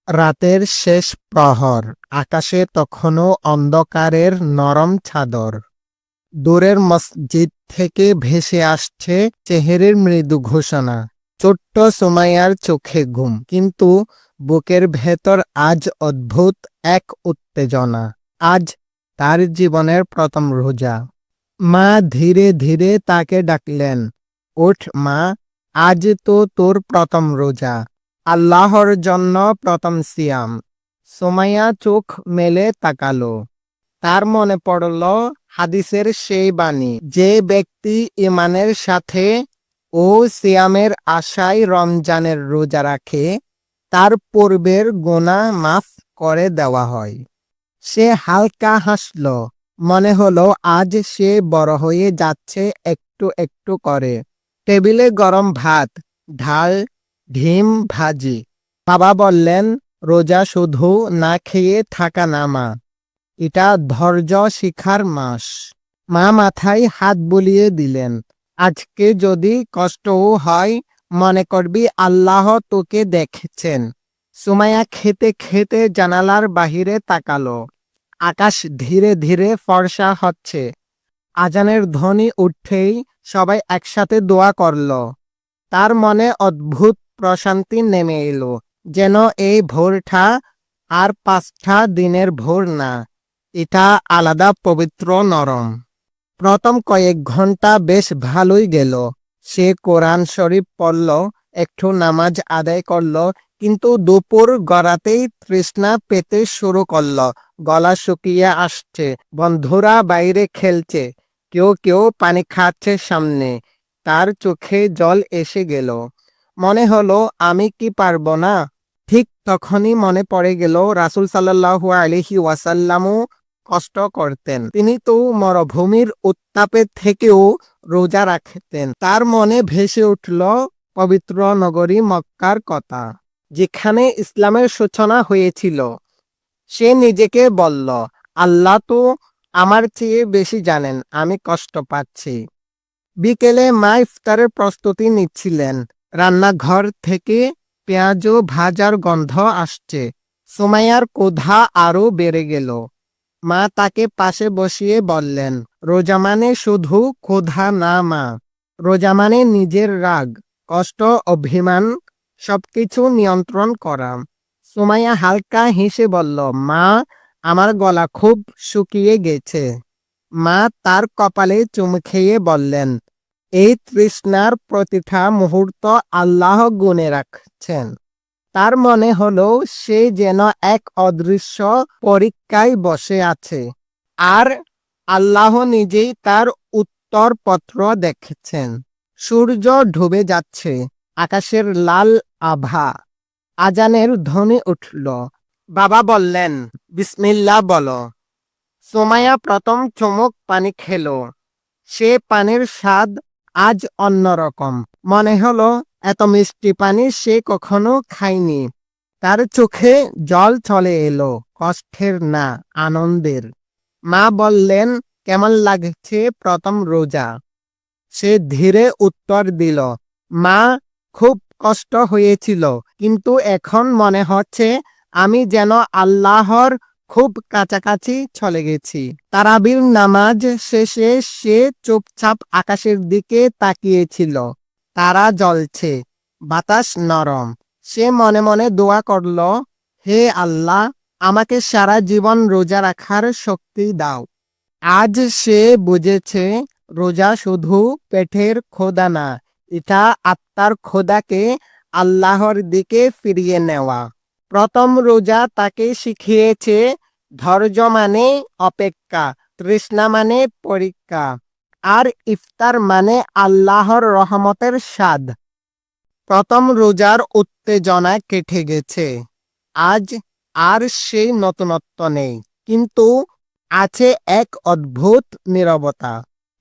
রাতের শেষ প্রহর, আকাশে তখনও অন্ধকারের নরম চাদর। দূরের মসজিদ থেকে ভেসে আসছে চেহেরের মৃদু ঘোষণা। ছোট্ট সুমাইয়ার চোখে ঘুম, কিন্তু বুকের ভেতর আজ অদ্ভুত এক উত্তেজনা। আজ তার জীবনের প্রথম রোজা। মা ধীরে ধীরে তাকে ডাকলেন, ওঠ মা, আজ তো তোর প্রথম রোজা, আল্লাহর জন্য প্রথম সিয়াম। সুমাইয়া চোখ মেলে তাকালো। তার মনে পড়ল হাদিসের সেই বাণী, যে ব্যক্তি ইমানের সাথে ও সিয়ামের আশায় রমজানের রোজা রাখে, তার পূর্বের গুনাহ মাফ করে দেওয়া হয়। সে হালকা হাসল। মনে হলো আজ সে বড় হয়ে যাচ্ছে একটু একটু করে। টেবিলে গরম ভাত, ডাল, ডিম ভাজি। বাবা বললেন, রোজা শুধু না খেয়ে থাকা না মা, এটা ধৈর্য শিখার মাস। মা মাথায় হাত বুলিয়ে দিলেন, আজকে যদি কষ্টও হয়, মনে করবি আল্লাহ তোকে দেখছেন। সুমাইয়া খেতে খেতে জানালার বাহিরে তাকালো। আকাশ ধীরে ধীরে ফর্সা হচ্ছে। আজানের ধ্বনি উঠতেই সবাই একসাথে দোয়া করল। তার মনে অদ্ভুত প্রশান্তি নেমে এলো, যেন এই ভোরটা আর 5টা দিনের ভোর না, এটা আলাদা, পবিত্র, নরম। প্রথম কয়েক ঘন্টা বেশ ভালোই গেল। সে কোরআন শরীফ পড়ল, একটু নামাজ আদায় করল, কিন্তু দুপুর গড়াতেই তৃষ্ণা পেতে শুরু করল। গলা শুকিয়ে আসছে। বন্ধুরা বাইরে খেলছে, কেউ কেউ পানি খাচ্ছে সামনে। তার চোখে জল এসে গেল। মনে হলো, আমি কি পারবো না? ঠিক তখনই মনে পড়ে গেল রাসূল সাল্লাল্লাহু আলাইহি ওয়াসাল্লামও কষ্ট করতেন। তিনি তো মরুভূমির উত্তাপের থেকেও রোজা রাখতেন। তার মনে ভেসে উঠল পবিত্র নগরী মক্কার কথা, যেখানে ইসলামের সূচনা হয়েছিল। সে নিজেকে বলল, আল্লাহ তো আমার চেয়ে বেশি জানেন আমি কষ্ট পাচ্ছি। বিকেলে মা ইফতারের প্রস্তুতি নিচ্ছিলেন। রান্নাঘর থেকে পেঁয়াজ ও ভাজার গন্ধ আসছে। সুমাইয়ার ক্ষুধা আরো বেড়ে গেল। মা তাকে পাশে বসিয়ে বললেন, রোজা মানে শুধু ক্ষুধা না মা, রোজা মানে নিজের রাগ, কষ্ট, অভিমান সবকিছু নিয়ন্ত্রণ করা। সুমাইয়া হালকা হেসে বলল, মা, আমার গলা খুব শুকিয়ে গেছে। মা তার কপালে চুমু খেয়ে বললেন, এই তৃষ্ণার প্রতিটা মুহূর্ত আল্লাহ গুণে রাখছেন। তার মনে হলো সে যেন এক অদৃশ্য পরীক্ষায় বসে আছে, আর আল্লাহ নিজেই তার উত্তরপত্র দেখছেন। সূর্য ডুবে যাচ্ছে, আকাশের লাল আভা। আজানের ধ্বনি উঠল। বাবা বললেন, বিসমিল্লাহ বলো। সুমাইয়া প্রথম চুমুক পানি খেলো। সে পানির স্বাদ আজ অন্যরকম। মনে হলো এত মিষ্টি পানি সে কখনো খায়নি। তার চোখে জল চলে এলো, কষ্টের না, আনন্দের। মা বললেন, কেমন লাগছে প্রথম রোজা? সে ধীরে উত্তর দিল, মা, খুব কষ্ট হয়েছিল, কিন্তু এখন মনে হচ্ছে আমি যেন আল্লাহর খুব কাছাকাছি চলে গেছি। তারাবির নামাজ শেষে সে চুপচাপ আকাশের দিকে তাকিয়েছিল। তারা জ্বলছে, বাতাস নরম। সে মনে মনে দোয়া করল, হে আল্লাহ, আমাকে সারা জীবন রোজা রাখার শক্তি দাও। আজ সে বুঝেছে রোজা শুধু পেটের ক্ষুধা না, এটা আত্মার ক্ষুধাকে আল্লাহর দিকে ফিরিয়ে নেওয়া। প্রথম রোজা তাকে শিখিয়েছে ধৈর্য মানে অপেক্ষা, তৃষ্ণা মানে পরীক্ষা, আর ইফতার মানে আল্লাহর রহমতের স্বাদ। প্রথম রোজার উত্তেজনা কেটে গেছে। আজ আর সেই নতুনত্ব নেই, কিন্তু আছে এক অদ্ভুত নীরবতা।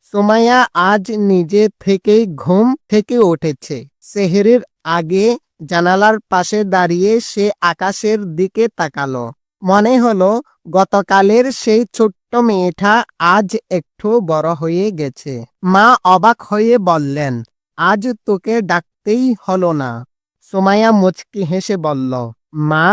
সুমাইয়া আজ নিজে থেকেই ঘুম থেকে উঠেছে। সেহরির আগে জানালার পাশে দাঁড়িয়ে সে আকাশের দিকে তাকালো। মনে হলো গতকালের সেই ছোট্ট মেয়েটা আজ একটু বড় হয়ে গেছে। মা অবাক হয়ে বললেন, আজ তোকে ডাকতেই হলো না। সুমাইয়া মুচকি হেসে বলল, মা,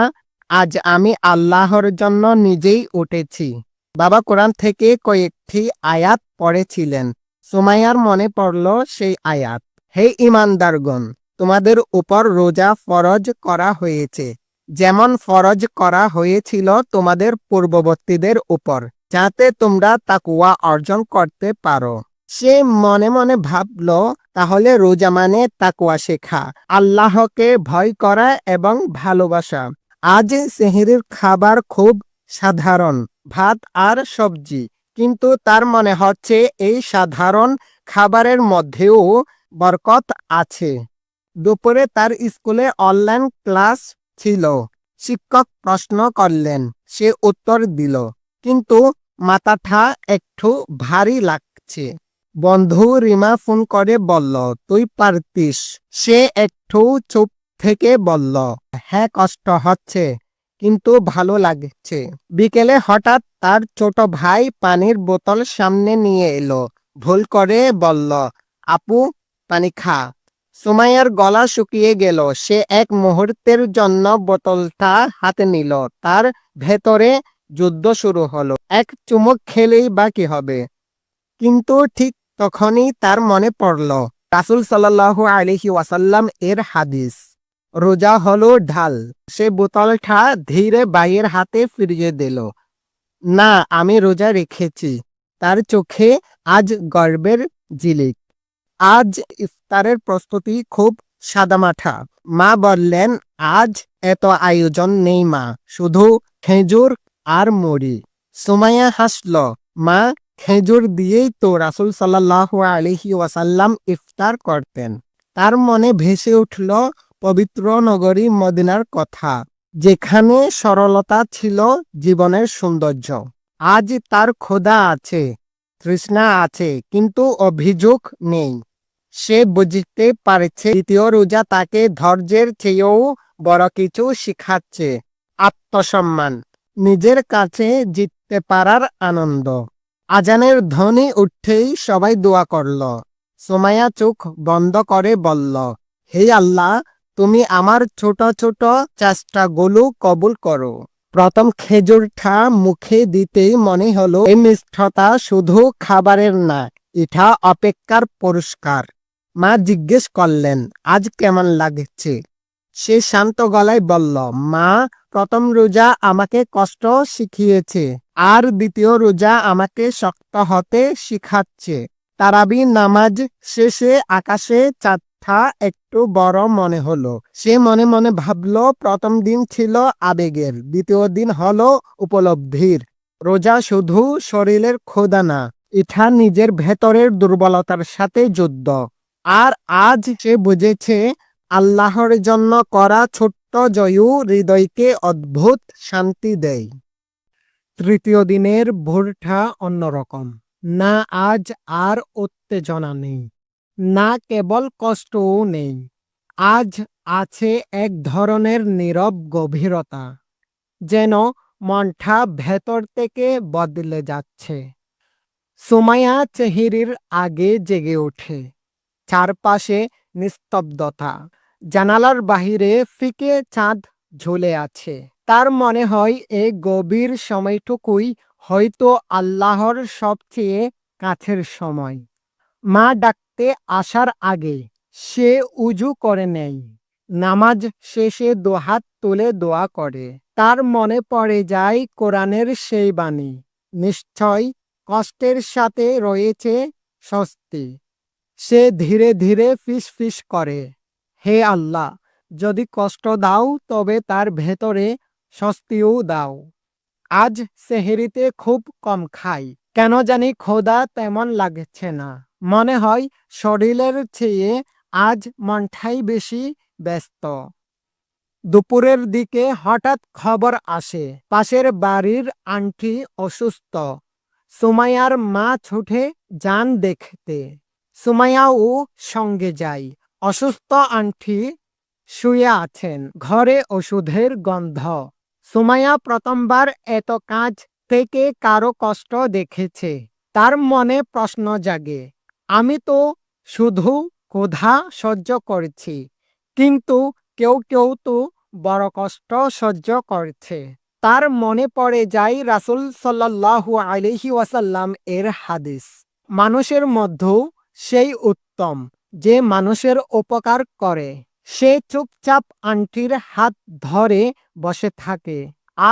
আজ আমি আল্লাহর জন্য নিজেই উঠেছি। বাবা কোরআন থেকে কয়েকটি আয়াত পড়েছিলেন। সুমাইয়ার মনে পড়ল সেই আয়াত। হে ঈমানদারগণ, তোমাদের উপর রোজা ফরজ করা হয়েছে, যেমন ফরজ করা হয়েছিল তোমাদের পূর্ববর্তীদের উপর, যাতে তোমরা তাকওয়া অর্জন করতে পারো। সে মনে মনে ভাবল, তাহলে রোজা মানে তাকওয়া শেখা, আল্লাহকে ভয় করা এবং ভালোবাসা। আজ সেহরির খাবার খুব সাধারণ, ভাত আর সবজি, কিন্তু তার মনে হচ্ছে এই সাধারণ খাবারের মধ্যেও বরকত আছে। দুপুরে তার স্কুলে অনলাইন ক্লাস ছিল। শিক্ষক প্রশ্ন করলেন, সে উত্তর দিল, কিন্তু মাথাটা একটু ভারী লাগছে। বন্ধু রিমা ফোন করে বলল, তুই পারতিস। সে একটু চুপ থেকে বলল, হ্যাঁ, কষ্ট হচ্ছে, কিন্তু ভালো লাগছে। বিকেলে হঠাৎ তার ছোট ভাই পানির বোতল সামনে নিয়ে এলো। ভুল করে বলল, আপু, পানি খা। সুমাইয়ার গলা শুকিয়ে গেল। সে এক মুহূর্তের জন্য বোতলটা হাতে নিল। তার ভেতরে যুদ্ধ শুরু হলো। এক চুমুক খেলেই বা কি হবে? কিন্তু ঠিক তখনই তার মনে পড়ল রাসূল সাল্লাল্লাহু আলাইহি ওয়াসাল্লাম এর হাদিস, রোজা হলো ঢাল। সে বোতলটা ধীরে ভাইয়ের হাতে ফিরিয়ে দিল। না, আমি রোজা রেখেছি। তার চোখে আজ গর্বের ঝিলিক। আজ ইফতারের প্রস্তুতি খুব সাদামাঠা। মা বললেন, আজ এত আয়োজন নেই মা, শুধু খেজুর আর মুড়ি। সুমাইয়া হাসল, মা, খেজুর দিয়েই তো রাসূল সাল্লাল্লাহু আলাইহি ওয়াসাল্লাম ইফতার করতেন। তার মনে ভেসে উঠল পবিত্র নগরী মদিনার কথা, যেখানে সরলতা ছিল জীবনের সৌন্দর্য। আজ তার ক্ষুধা আছে, তৃষ্ণা আছে, কিন্তু অভিযোগ নেই। সে বুঝতে পারছে দ্বিতীয় রোজা তাকে ধৈর্যের চেয়েও বড় কিছু শিখাচ্ছে, আত্মসম্মান, নিজের কাছে জিততে পারার আনন্দ। আজানের ধ্বনি উঠতেই সবাই দোয়া করল। সুমাইয়া চোখ বন্ধ করে বলল, হে আল্লাহ, তুমি আমার ছোট ছোট চেষ্টাগুলো কবুল করো। প্রথম খেজুরটা মুখে দিতেই মনে হলো এই মিষ্টতা শুধু খাবারের না, এটা অপেক্ষার পুরস্কার। মা জিজ্ঞেস করলেন, আজ কেমন লাগছে? সে শান্ত গলায় বলল, মা, প্রথম রোজা আমাকে কষ্ট শিখিয়েছে, আর দ্বিতীয় রোজা আমাকে শক্ত হতে শিখাচ্ছে। তারাবি নামাজ শেষে আকাশে চাঁদটা একটু বড় মনে হলো। সে মনে মনে ভাবল, প্রথম দিন ছিল আবেগের, দ্বিতীয় দিন হলো উপলব্ধির। রোজা শুধু শরীরের ক্ষুধা না, এটা নিজের ভেতরের দুর্বলতার সাথে যুদ্ধ। আর আজ সে বুঝেছে, আল্লাহর জন্য করা ছোট্ট জয়ও হৃদয়কে অদ্ভুত শান্তি দেয়। তৃতীয় দিনের ভোরটা অন্যরকম। না আজ আর উত্তেজনা নেই, না কেবল কষ্টও নেই। আজ আছে এক ধরনের নীরব গভীরতা, যেন মনটা ভেতর থেকে বদলে যাচ্ছে। সুমাইয়া চেহারির আগে জেগে ওঠে। চারপাশে নিস্তব্ধতা। জানালার বাহিরে ফিকে চাঁদ ঝুলে আছে। তার মনে হয় এই গভীর সময়টুকুই হয়তো আল্লাহর সবচেয়ে কাছের সময়। মা ডাকতে আসার আগে সে উজু করে নেয়। নামাজ শেষে দুহাত তুলে দোয়া করে। তার মনে পড়ে যায় কোরআনের সেই বাণী, নিশ্চয় কষ্টের সাথে রয়েছে স্বস্তি। সে ধীরে ধীরে ফিস ফিস করে, হে আল্লাহ, যদি কষ্ট দাও তবে তার ভেতরে স্বস্তিও দাও। আজ সেহরিতে খুব কম খাই, কেন জানি ক্ষুধা তেমন লাগছে না। মনে হয় শরীরের চেয়ে আজ মনটাই বেশি ব্যস্ত। দুপুরের দিকে হঠাৎ খবর আসে, পাশের বাড়ির আন্টি অসুস্থ। সুমাইয়ার মা ছুটে যান দেখতে। সুমাইয়াও সঙ্গে যায়। অসুস্থ আন্টি শুয়ে আছেন, ঘরে ওষুধের গন্ধ। সুমাইয়া প্রথমবার এত কাছ থেকে কারো কষ্ট দেখেছে। তার মনে প্রশ্ন জাগে, আমি তো শুধু ক্ষুধা সহ্য করছি, কিন্তু কেউ কেউ তো বড় কষ্ট সহ্য করছে। তার মনে পড়ে যায় রাসূল সাল্লাল্লাহু আলাইহি ওয়াসাল্লাম এর হাদিস, মানুষের মধ্যেও সেই উত্তম যে মানুষের উপকার করে। সে চুপচাপ আন্টির হাত ধরে বসে থাকে।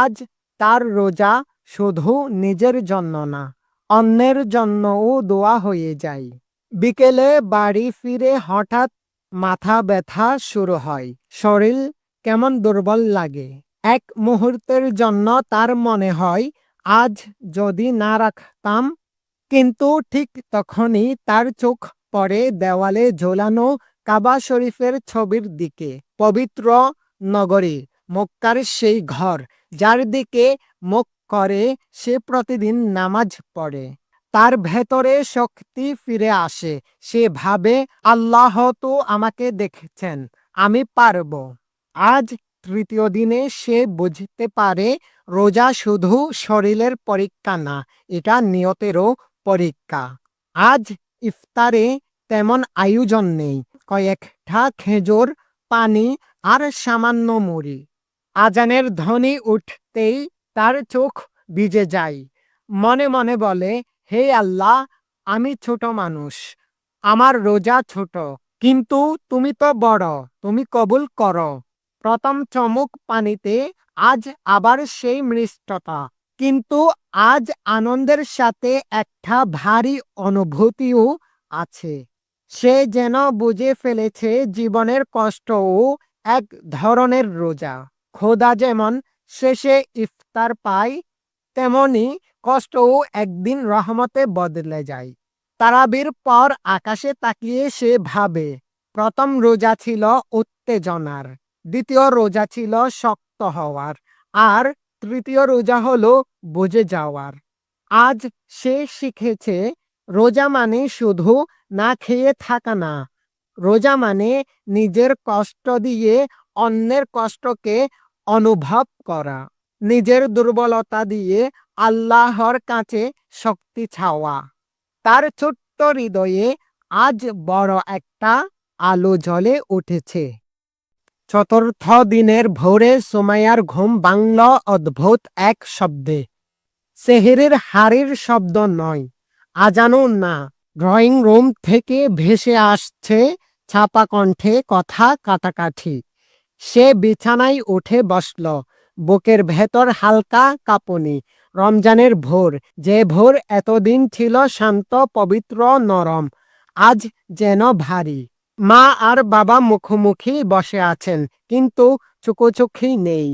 আজ তার রোজা শুধু নিজের জন্য না, অন্যের জন্যও দোয়া হয়ে যায়। বিকেলে বাড়ি ফিরে হঠাৎ মাথা ব্যথা শুরু হয়, শরীর কেমন দুর্বল লাগে। এক মুহূর্তের জন্য তার মনে হয় আজ যদি না রাখতাম, কিন্তু ঠিক তখনই তার চোখ পড়ে দেওয়ালে ঝোলানো কাবা শরীফের ছবির দিকে। পবিত্র নগরী মক্কার সেই ঘর যার দিকে মুখ করে সে প্রতিদিন নামাজ পড়ে। তার ভেতরে শক্তি ফিরে আসে। সে ভাবে, আল্লাহ তো আমাকে দেখছেন, আমি পারব। আজ তৃতীয় দিনে সে বুঝতে পারে রোজা শুধু শরীরের পরীক্ষা না, এটা নিয়তেরও পরীক্ষা। আজ ইফতারে তেমন আয়োজন নেই, কয়েকটা খেজুর, পানি আর সামান্য মুড়ি। আজানের ধ্বনি উঠতেই তার চোখ ভিজে যায়। মনে মনে বলে, হে আল্লাহ, আমি ছোট মানুষ, আমার রোজা ছোট, কিন্তু তুমি তো বড়, তুমি কবুল করো। প্রথম চমক পানিতে, আজ আবার সেই মিষ্টতা, কিন্তু আজ আনন্দের সাথে একটা ভারী অনুভূতিও আছে। সে যেন বুঝে ফেলেছে জীবনের কষ্টও এক ধরনের রোজা। খোদা যেমন শেষে ইফতার পায়, তেমনি কষ্টও একদিন রহমতে বদলে যায়। তারাবির পর আকাশে তাকিয়ে সে ভাবে, প্রথম রোজা ছিল উত্তেজনার, দ্বিতীয় রোজা ছিল শক্ত হওয়ার, আর তৃতীয় রোজা হলো বুঝে যাওয়ার। আজ সে শিখেছে রোজা মানে শুধু না খেয়ে থাকা না, রোজা মানে নিজের কষ্ট দিয়ে অন্যের কষ্টকে অনুভব করা, নিজের দুর্বলতা দিয়ে আল্লাহর কাছে শক্তি চাওয়া। তার ছোট্ট হৃদয়ে আজ বড় একটা আলো জ্বলে উঠেছে। চতুর্থ দিনের ভোরে সুমাইয়ার ঘুম ভাঙল অদ্ভুত এক শব্দে। সেহরির হাড়ির শব্দ নয়, আজানও না। ড্রয়িং রুম থেকে ভেসে আসছে ছাপা কণ্ঠে কথা কাটাকাটি। সে বিছানায় উঠে বসল, বুকের ভেতর হালকা কাঁপুনি। রমজানের ভোর, যে ভোর এতদিন ছিল শান্ত, পবিত্র, নরম, আজ যেন ভারী। মা আর বাবা মুখোমুখি বসে আছেন, কিন্তু চোখোচোখি নেই।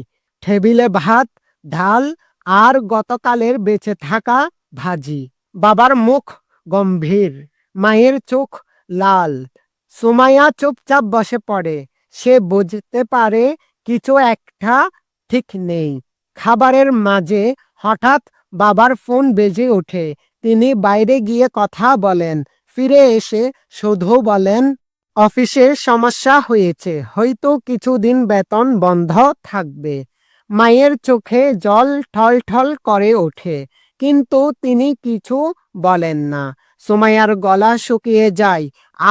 টেবিলে ভাত, ডাল আর গতকালের বেঁচে থাকা ভাজি। বাবার মুখ গম্ভীর, মায়ের চোখ লাল। সুমাইয়া চুপচাপ বসে পড়ে। সে বুঝতে পারে কিছু একটা ঠিক নেই। খাবারের মাঝে হঠাৎ বাবার ফোন বেজে ওঠে। তিনি বাইরে গিয়ে কথা বলেন, ফিরে এসে শুধু বলেন, অফিসে সমস্যা হয়েছে, হয়তো কিছুদিন বেতন বন্ধ থাকবে। মায়ের চোখে জল ঠলঠল করে ওঠে, কিন্তু তিনি কিছু বলেন না। সুমাইয়ার গলা শুকিয়ে যায়।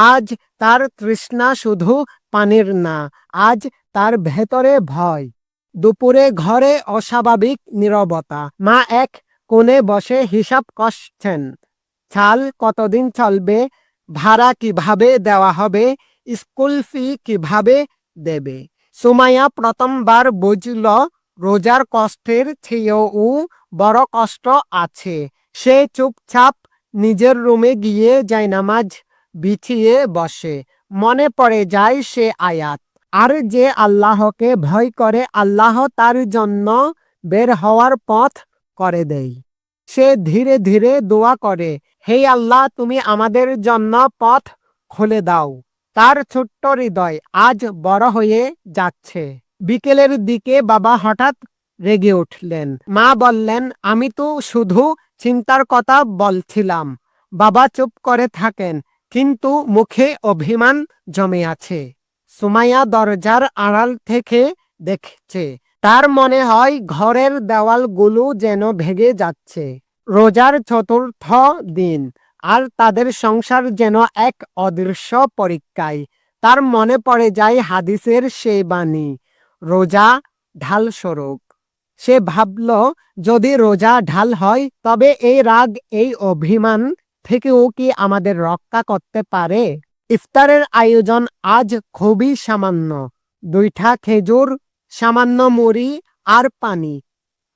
আজ তার তৃষ্ণা শুধু পানির না, আজ তার ভেতরে ভয়। দুপুরে ঘরে অস্বাভাবিক নীরবতা। মা এক কোণে বসে হিসাব কষছেন। চাল কতদিন চলবে, ভাড়া কিভাবে দেওয়া হবে, স্কুল ফি কিভাবে দেবে। সুমাইয়া প্রথমবার বুঝল রোজার কষ্টের চেয়েও বড় কষ্ট আছে। সে চুপচাপ নিজের রুমে গিয়ে জায়নামাজ বিছিয়ে বসে। মনে পড়ে যায় সে আয়াত, আর যে আল্লাহকে ভয় করে আল্লাহ তার জন্য বের হওয়ার পথ করে দেয়। সে ধীরে ধীরে দোয়া করে, হে আল্লাহ, তুমি আমাদের জন্য পথ খুলে দাও। তার ছোট্ট হৃদয় আজ বড় হয়ে যাচ্ছে। বিকেলের দিকে বাবা হঠাৎ রেগে উঠলেন। মা বললেন, আমি তো শুধু চিন্তার কথা বলছিলাম। বাবা চুপ করে থাকেন, কিন্তু মুখে অভিমান জমে আছে। সুমাইয়া দরজার আড়াল থেকে দেখছে। তার মনে হয় ঘরের দেওয়ালগুলো যেন ভেঙে যাচ্ছে। রোজার চতুর্থ দিন, আর তাদের সংসার যেন এক অদৃশ্য পরীক্ষায়। তার মনে পড়ে যায় হাদিসের সেই বাণী, রোজা ঢাল স্বরূপ। সে ভাবল, যদি রোজা ঢাল হয় তবে এই রাগ, এই অভিমান থেকেও কি আমাদের রক্ষা করতে পারে? ইফতারের আয়োজন আজ খুবই সামান্য। 2টা খেজুর, সামান্য মুড়ি আর পানি।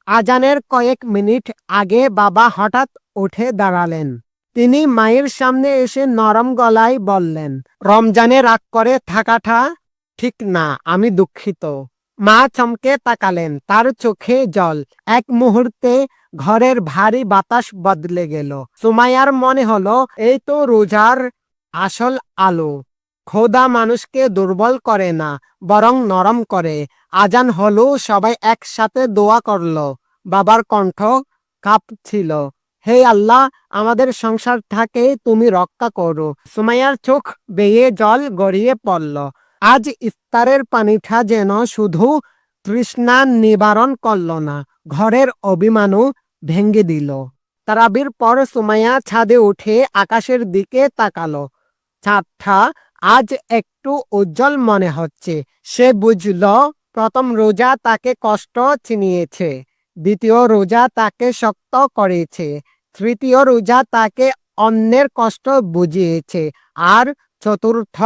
আজানের কয়েক মিনিট আগে বাবা হঠাৎ উঠে দাঁড়ালেন। তিনি মায়ের সামনে এসে নরম গলায় বললেন, রমজানে রাগ করে থাকাটা ঠিক না, আমি দুঃখিত। মা চমকে তাকালেন, তার চোখে জল। এক মুহূর্তে ঘরের ভারী বাতাস বদলে গেল। সুমাইয়ার মনে হলো, এই তো রোজার আসল আলো। খোদা মানুষকে দুর্বল করে না, বরং নরম করে। আজান হলো, সবাই একসাথে দোয়া করলো। বাবার কণ্ঠ কাঁপছিল, হে আল্লাহ, আমাদের সংসারটাকে তুমি রক্ষা করো। সুমাইয়ার চোখ বেয়ে জল গড়িয়ে পড়ল। আজ ইফতারের পানিটা যেন শুধু তৃষ্ণা নিবারণ করল না, ঘরের অভিমানও ভেঙে দিল। তারাবির পর সুমাইয়া ছাদে উঠে আকাশের দিকে তাকালো। চাঁদটা আজ একটু উজ্জ্বল মনে হচ্ছে। সে বুঝল, প্রথম রোজা তাকে কষ্ট চিনিয়েছে, দ্বিতীয় রোজা তাকে শক্ত করেছে, তৃতীয় রোজা তাকে অন্যের কষ্ট বুঝিয়েছে, আর চতুর্থ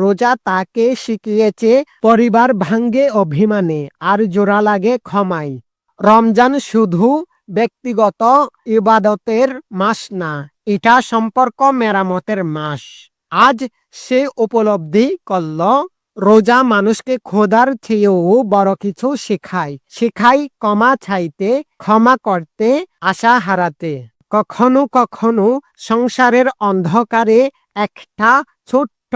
রোজা তাকে শিখিয়েছে পরিবার ভাঙ্গে অভিমানে আর জোড়া লাগে ক্ষমায়। রমজান শুধু ব্যক্তিগত ইবাদতের মাস না, এটা সম্পর্ক মেরামতের মাস। আজ সে উপলব্ধি করল, রোজা মানুষকে খোদার চেয়েও বড় কিছু শেখায়। শেখায় ক্ষমা চাইতে, ক্ষমা করতে, আশা হারাতে। কখনো কখনো সংসারের অন্ধকারে একটা ছোট্ট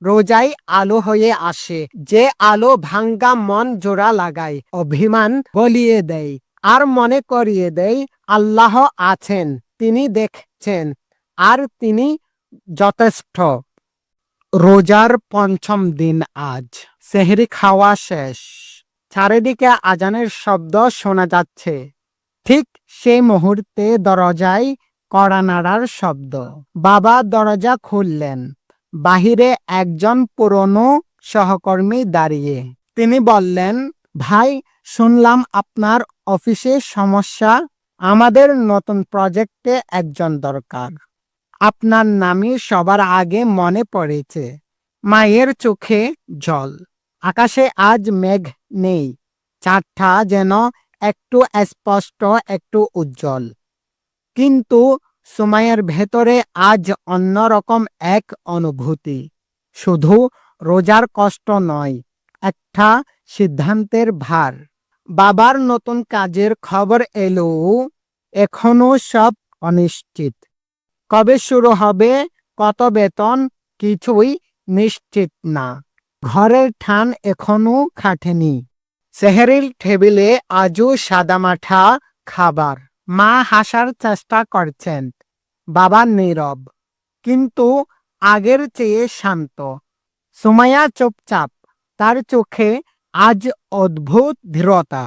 রোজাই আলো হয়ে আসে, যে আলো ভাঙ্গা মন জোড়া লাগায়, অভিমান গলিয়ে দেয়, আর মনে করিয়ে দেয় আল্লাহ আছেন, তিনি দেখছেন, আর তিনি যথেষ্ট। রোজার পঞ্চম দিন আজ। সেহরি খাওয়া শেষ। চারিদিকে আজানের শব্দ শোনা যাচ্ছে। ঠিক সেই মুহূর্তে দরজায় কড়া নাড়ার শব্দ। বাবা দরজা খুললেন। বাহিরে একজন পুরনো সহকর্মী দাঁড়িয়ে। তিনি বললেন, ভাই, শুনলাম আপনার অফিসে সমস্যা। আমাদের নতুন প্রজেক্টে একজন দরকার। আপনার নামই সবার আগে মনে পড়েছে। মায়ের চোখে জল। আকাশে আজ মেঘ নেই। চাঁদটা যেন একটু স্পষ্ট, একটু উজ্জ্বল। কিন্তু সুমাইয়ার ভেতরে আজ অন্যরকম এক অনুভূতি। শুধু রোজার কষ্ট নয়, একটা সিদ্ধান্তের ভার। বাবার নতুন কাজের খবর এলো, এখনো সব অনিশ্চিত। কবে শুরু হবে, কত বেতন, কিছুই নিশ্চিত না। ঘরের ঠান এখনো খাটেনি। সেহরির টেবিলে আজও সাদামাঠা খাবার। মা হাসার চেষ্টা করছেন, বাবা নীরব, কিন্তু আগের চেয়ে শান্ত। সুমাইয়া চুপচাপ, তার চোখে আজ অদ্ভুত দৃঢ়তা।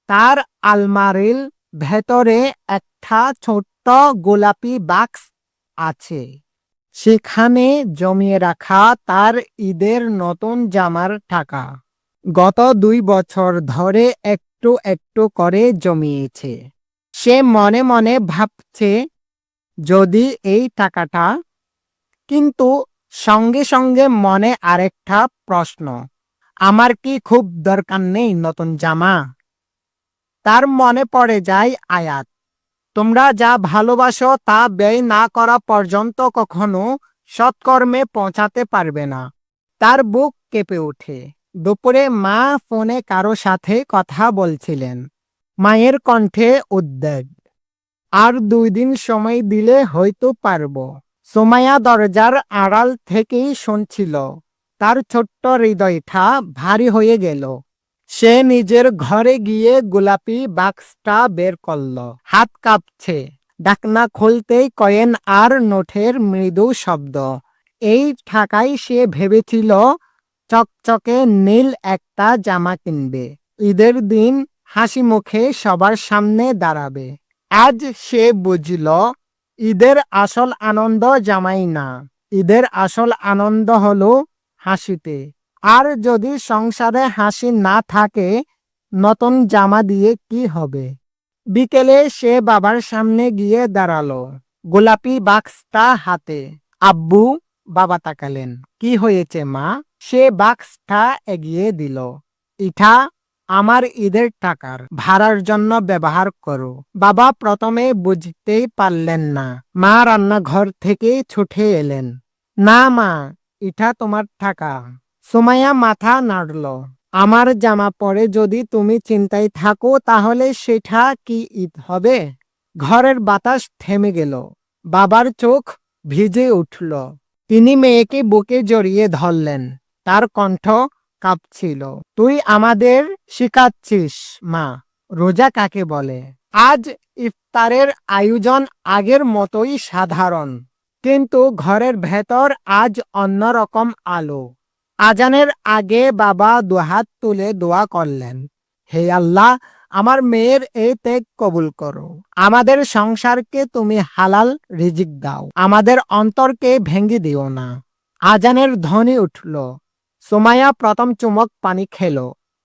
তার আলমারির ভেতরে একটা ছোট্ট গোলাপি বাক্স আছে। সেখানে জমিয়ে রাখা তার ঈদের নতুন জামার টাকা। গত 2 বছর ধরে একটু একটু করে জমিয়েছে। সে মনে মনে ভাবছে, যদি এই টাকাটা। কিন্তু সঙ্গে সঙ্গে মনে আরেকটা প্রশ্ন, আমার কি খুব দরকার নেই নতুন জামা? তার মনে পড়ে যায় আয়াত, তোমরা যা ভালোবাসো তা ব্যয় না করা পর্যন্ত কখনো সৎকর্মে পৌঁছাতে পারবে না। তার বুক কেঁপে ওঠে। দুপুরে মা ফোনে কারো সাথে কথা বলছিলেন। মায়ের কণ্ঠে উদ্বেগ। আর 2 দিন সময় দিলে হয়তো পারবো। সুমাইয়া দরজার আড়াল থেকেই শুনছিল। তার ছোট্ট হৃদয়টা ভারী হয়ে গেল। সে নিজের ঘরে গিয়ে গোলাপি বাক্সটা বের করল। হাত কাঁপছে। ঢাকনা খুলতেই কয়েন আর নোটের মৃদু শব্দ। এই টাকায় সে ভেবেছিল চকচকে নীল একটা জামা কিনবে। ঈদের দিন হাসি মুখে সবার সামনে দাঁড়াবে। আজ সে বুঝল, ঈদের আসল আনন্দ জামাই না, ঈদের আসল আনন্দ হলো হাসিতে, আর যদি সংসারে হাসি না থাকে, নতুন জামা দিয়ে কি হবে? বিকেলে সে বাবার সামনে গিয়ে দাঁড়ালো, গোলাপি বাক্সটা হাতে। আব্বু। বাবা তাকালেন। কি হয়েছে মা? সে বাক্সটা এগিয়ে দিল। ইটা আমার ঈদের টাকার ভাড়ার জন্য ব্যবহার করো। বাবা প্রথমে বুঝতেই পারলেন না। মা রান্নাঘর থেকে ছুটে এলেন। না মা, এটা তোমার টাকা। সুমাইয়া মাথা নাড়ল। আমার জামা পরে যদি তুমি চিন্তায় থাকো তাহলে সেটা কি ঈদ হবে? ঘরের বাতাস থেমে গেল। বাবার চোখ ভিজে উঠল। তিনি মেয়েকে বুকে জড়িয়ে ধরলেন। তার কণ্ঠ কাঁপছিল। তুই আমাদের শিখাচ্ছিস মা, রোজা কাকে বলে। আজ ইফতারের আয়োজন আগের মতোই সাধারণ, কিন্তু ঘরের ভেতর আজ অন্যরকম আলো। আজানের আগে বাবা দুহাত তুলে দোয়া করলেন, হে আল্লাহ, আমার মেয়ের এই ত্যাগ কবুল করো। আমাদের সংসারকে তুমি হালাল রিজিক দাও। আমাদের অন্তরকে ভেঙে দিও না। আজানের ধ্বনি উঠল। সুমাইয়া প্রথম চুমুক পানি খেল।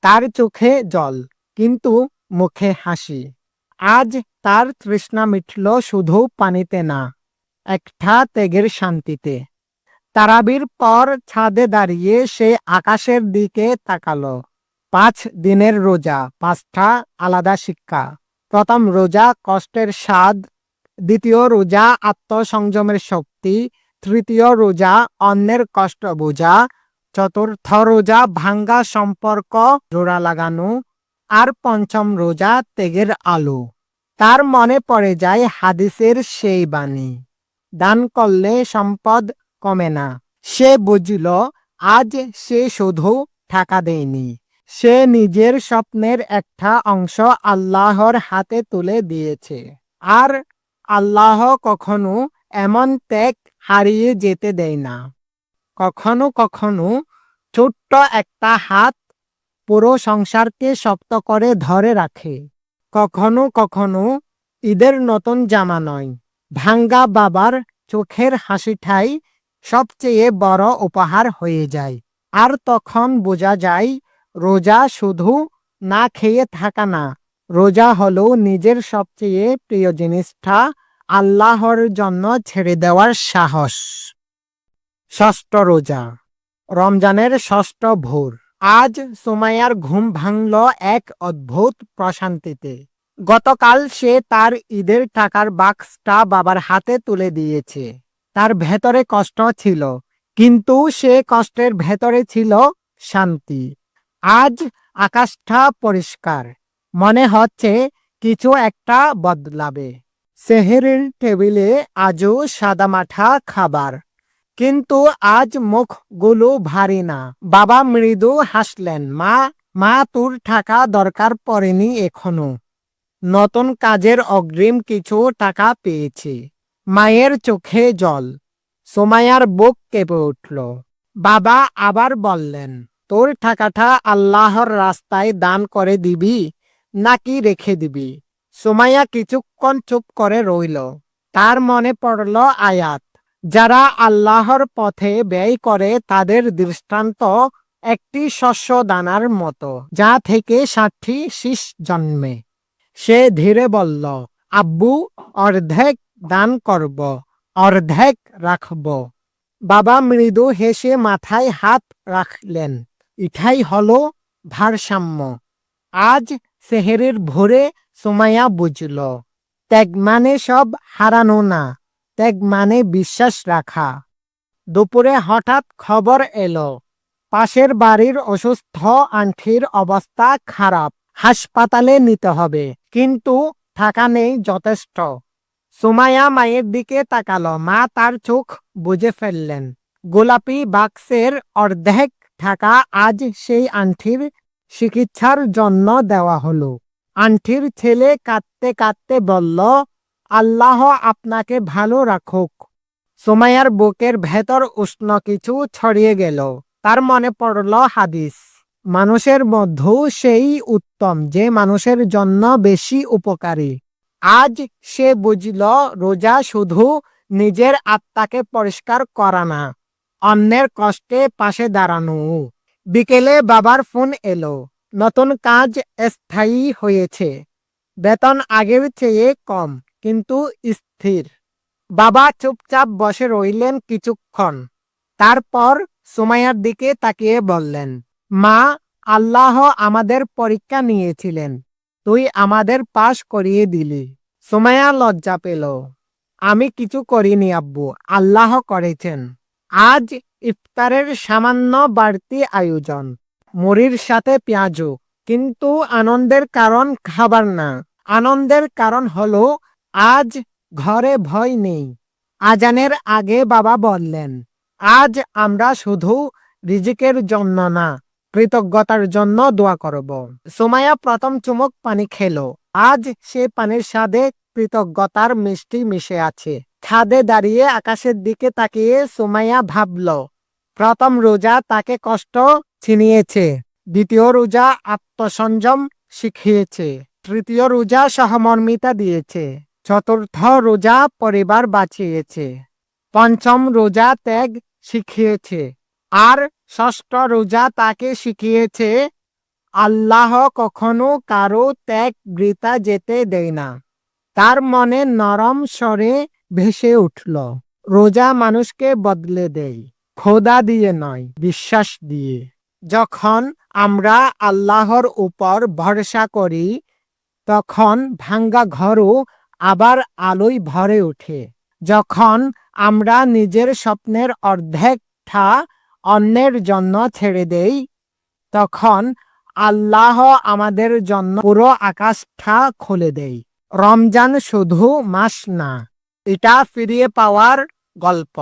তার চোখে জল, কিন্তু মুখে হাসি। আজ তার তৃষ্ণা মিটল শুধু পানিতে না, একটা ত্যাগের শান্তিতে। তারাবির পর ছাদে দাঁড়িয়ে সে আকাশের দিকে তাকালো। 5 দিনের রোজা, 5টা আলাদা শিক্ষা। প্রথম রোজা কষ্টের স্বাদ, দ্বিতীয় রোজা আত্মসংযমের শক্তি, তৃতীয় রোজা অন্যের কষ্ট বোঝা, চতুর্থ রোজা ভাঙ্গা সম্পর্ক জোড়া লাগানো, আর পঞ্চম রোজা ত্যাগের আলো। তার মনে পড়ে যায় হাদিসের সেই বাণী, দান করলে সম্পদ কমে না। সে বুঝল আজ সে শুধু টাকা দেয়নি, সে নিজের স্বপ্নের একটা অংশ আল্লাহর হাতে তুলে দিয়েছে। আর আল্লাহ কখনো এমন ত্যাগ হারিয়ে যেতে দেয় না। কখনো কখনো ছোট্ট একটা হাত পুরো সংসারকে শক্ত করে ধরে রাখে। কখনো কখনো ঈদের নতুন জামা নয়, ভাঙ্গা বাবার চোখের হাসিটাই সবচেয়ে বড় উপহার হয়ে যায়। আর তখন বোঝা যায় রোজা শুধু না খেয়ে থাকা না, রোজা হলো নিজের সবচেয়ে প্রিয় জিনিসটা আল্লাহর জন্য ছেড়ে দেওয়ার সাহস। ষষ্ঠ রোজা, রমজানের ষষ্ঠ ভোর। আজ সুমাইয়ার ঘুম ভাঙল এক অদ্ভুত প্রশান্তিতে। গতকাল সে তার ঈদের টাকার বাক্সটা বাবার হাতে তুলে দিয়েছে। তার ভেতরে কষ্ট ছিল, কিন্তু সে কষ্টের ভেতরে ছিল শান্তি। আজ আকাশটা পরিষ্কার, মনে হচ্ছে কিছু একটা বদলাবে। সেহরির টেবিলে আজও সাদামাঠা খাবার, কিন্তু আজ মুখগুলো ভারী না। বাবা মৃদু হাসলেন। মা তোর টাকা দরকার পড়েনি এখনো। নতুন কাজের অগ্রিম কিছু টাকা পেয়েছি। মায়ের চোখে জল। সুমাইয়ার বুক কেঁপে উঠল। বাবা আবার বললেন, তোর টাকাটা আল্লাহর রাস্তায় দান করে দিবি নাকি রেখে দিবি? সুমাইয়া কিছুক্ষণ চুপ করে রইল। তার মনে পড়ল আয়াত, যারা আল্লাহর পথে ব্যয় করে তাদের দৃষ্টান্ত একটি শস্য দানার মতো, যা থেকে 60 শীষ জন্মে। সে ধীরে বলল, আব্বু, অর্ধেক দান করব, অর্ধেক রাখব। বাবা মৃদু হেসে মাথায় হাত রাখলেন। এটাই হলো ভারসাম্য। আজ সেহরির ভোরে সুমাইয়া বুঝল, ত্যাগ মানে সব হারানো না, ত্যাগ মানে বিশ্বাস রাখা। দুপুরে হঠাৎ খবর এলো, পাশের বাড়ির অসুস্থ আন্টির অবস্থা খারাপ, হাসপাতালে নিতে হবে, কিন্তু টাকা নেই যথেষ্ট। সুমাইয়া মায়ের দিকে তাকালো। মা তার চোখ বুজে ফেললেন। গোলাপি বাক্সের অর্ধেক টাকা আজ সেই আন্টির চিকিৎসার জন্য দেওয়া হলো। আন্টির ছেলে কাঁদতে কাঁদতে বলল, আল্লাহ আপনাকে ভালো রাখুক। সুমাইয়ার বুকের ভেতর উষ্ণ কিছু ছড়িয়ে গেল। তার মনে পড়ল হাদিস, মানুষের মধ্যেও সেই উত্তম যে মানুষের জন্য বেশি উপকারী। আজ সে বুঝল, রোজা শুধু নিজের আত্মাকে পরিষ্কার করা না, অন্যের কষ্টে পাশে দাঁড়ানো। বিকেলে বাবার ফোন এলো, নতুন কাজ স্থায়ী হয়েছে, বেতন আগের চেয়ে কম কিন্তু স্থির। বাবা চুপচাপ বসে রইলেন কিছুক্ষণ, তারপর সুমাইয়ার দিকে তাকিয়ে বললেন, মা, আল্লাহ আমাদের পরীক্ষা নিয়েছিলেন, তুই আমাদের পাশ করিয়ে দিলি। সুমাইয়া লজ্জা পেল। আমি কিছু করিনি আব্বু, আল্লাহ করেছেন। আজ ইফতারের সামান্য বাড়তি আয়োজন, মুড়ির সাথে পেঁয়াজু, কিন্তু আনন্দের কারণ খাবার না, আনন্দের কারণ হলো আজ ঘরে ভয় নেই। আজানের আগে বাবা বললেন, আজ আমরা শুধু রিজিকের জন্য না, কৃতজ্ঞতার জন্য দোয়া করব। সুমাইয়া প্রথম চুমুক পানি খেলো। আজ সে পানির স্বাদে কৃতজ্ঞতার মিষ্টি মিশে আছে। ছাদে দাঁড়িয়ে আকাশের দিকে তাকিয়ে সুমাইয়া ভাবল, প্রথম রোজা তাকে কষ্ট ছিনিয়েছে, দ্বিতীয় রোজা আত্মসংযম শিখিয়েছে, তৃতীয় রোজা সহমর্মিতা দিয়েছে, চতুর্থ রোজা পরিবার বাঁচিয়েছে, পঞ্চম রোজা ত্যাগ শিখিয়েছে, আর ষষ্ঠ রোজা তাকে শিখিয়েছে আল্লাহ কখনো কারো ত্যাগ বৃথা যেতে দেয় না। তার মনে নরম স্বরে ভেসে উঠল, রোজা মানুষকে বদলে দেয়, খোদা দিয়ে নয়, বিশ্বাস দিয়ে। যখন আমরা আল্লাহর উপর ভরসা করি, তখন ভাঙ্গা ঘরও আবার আলোয় ভরে ওঠে। যখন আমরা নিজের স্বপ্নের অর্ধেকটা অন্যের জন্য ছেড়ে দেই, তখন আল্লাহ আমাদের জন্য পুরো আকাশটা খুলে দেয়। রমজান শুধু মাস না, এটা ফিরিয়ে পাওয়ার গল্প।